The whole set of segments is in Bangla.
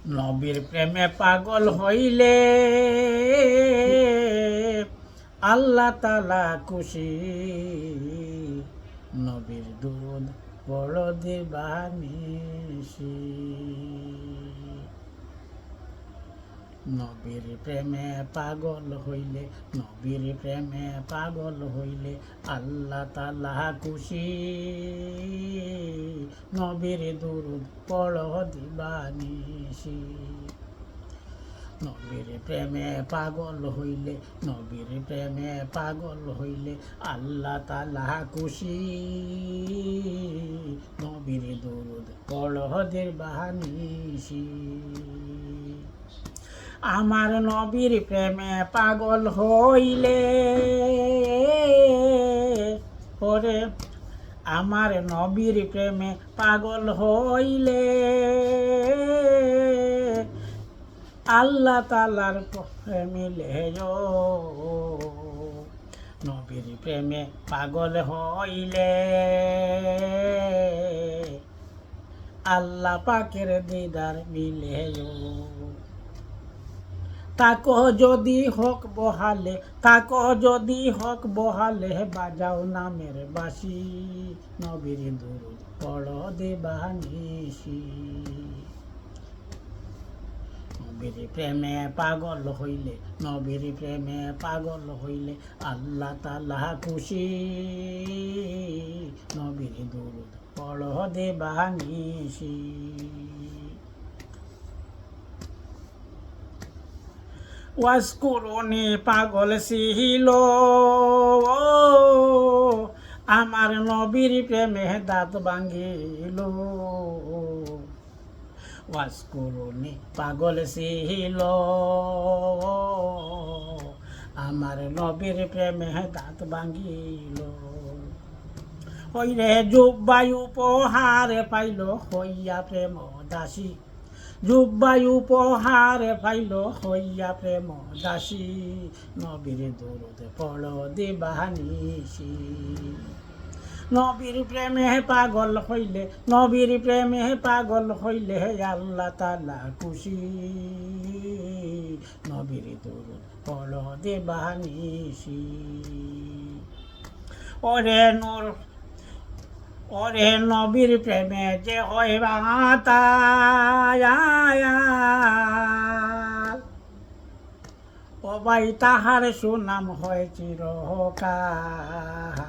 নবীর প্রেমে পাগল হইলে আল্লাহ তাআলা খুশি। নবীর দুরূদ পড় দিবানিশি। নবীর প্রেমে পাগল হইলে, নবীর প্রেমে পাগল হইলে আল্লাহ তাআলা খুশি। নবীর দুরূদ পড় দিবানিশি। নবীর প্রেমে পাগল হইলে, নবীর প্রেমে পাগল হইলে আল্লাহ তাআলা খুশি। নবীর দুরূদ পড় দিবানিশি। আমার নবীর প্রেমে পাগল হইলে ওরে, আমার নবীর প্রেমে পাগল হইলে আল্লাহ তাআলার মিলে নবীর প্রেমে পাগল হইলে আল্লাহ পাকের দিদার মিলে। তাকো যদি হক বহালে, তাকো যদি হক বহালে বাজাও নামের বাঁশি। নবীর দুরূদ পড় দিবানিশি। নবীর প্রেমে পাগল হইলে, নবীর প্রেমে পাগল হইলে আল্লাহ তাআলা খুশি। নবীর দুরূদ পড় দিবানিশি। ওয়াজকুরুনি পাগল ছিল আমার নবীর প্রেমে দাঁত ভাঙিল। ওয়াজকুরুনি পাগল ছিল আমার নবীর প্রেমে দাঁত ভাঙিল। ওই রে জুব্বাই উপহার পাইল হইয়া প্রেম দাসী। জুব্বাই উপহার পাইল হইয়া প্রেম দাসী। নবীর দুরূদ পড় দিবানিশি। নবীর প্রেমে পাগল হইলে, নবীর প্রেমে পাগল হইলে আল্লাহ তাআলা খুশি। নবীর দুরূদ পড় দিবানিশি। ওরে নূর, ওরে নবীর প্রেমে যে হয় বাতায়াল, ও ভাই তাহার সুনাম হয় চিরকাল।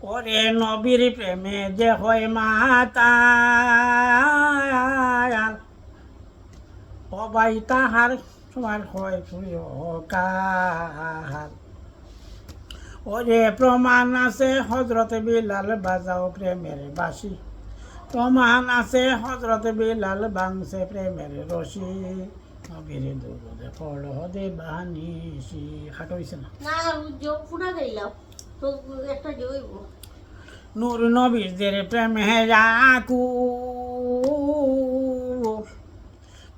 ওরে নবীর প্রেমে যে হয় মাতায়াল, ও ভাই তাহার সমান হয় চিরকাল। ওরে প্রমাণ আছে হযরত বিলাল বাজাও প্রেমের বাঁশি। প্রমাণ আছে হযরত বিলাল ভাঙছে প্রেমের রশি। নবীর দুরূদ পড় দিবানিশি। খাটো হইছে না? না যোগ পুরা গেলাম তো একটা জইব। নূর নবীদের প্রেমে আকুল,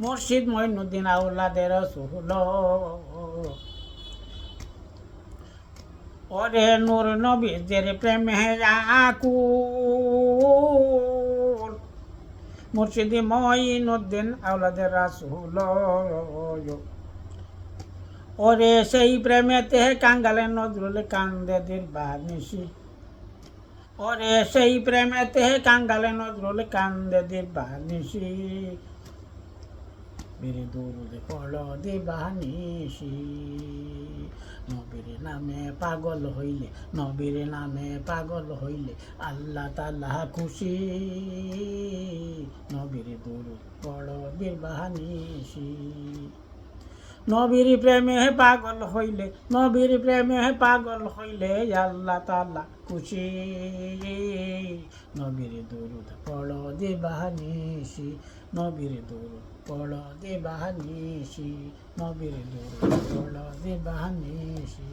মুর্শিদ মঈনুদ্দিন আওলাদে রাসূল। ওরে নূর নবীদের প্রেমে আকুল, মুর্শিদ মঈনুদ্দিন আওলাদে রাসূল। ওরে সেই প্রেমেতে কাঙ্গালে নজরুল কান্দে দিবানিশি। ওরে সেই প্রেমেতে কাঙ্গালে নজরুল কান্দে দিবানিশি। নবীর দুরূদ পড় দিবানিশি। নবীর নামে পাগল হইলে, নবীর নামে পাগল হইলে আল্লাহ তাআলা খুশি। নবীর দুরূদ পড় দিবানিশি। নবীর প্রেমে পাগল হইলে, নবীর প্রেমে পাগল হইলে আল্লাহ তাআলা খুশি। নবীর দুরূদ পড় দিবানিশি। নবীর দুরূদ পড় দিবানিশি। নবীর দুরূদ পড় দিবানিশি।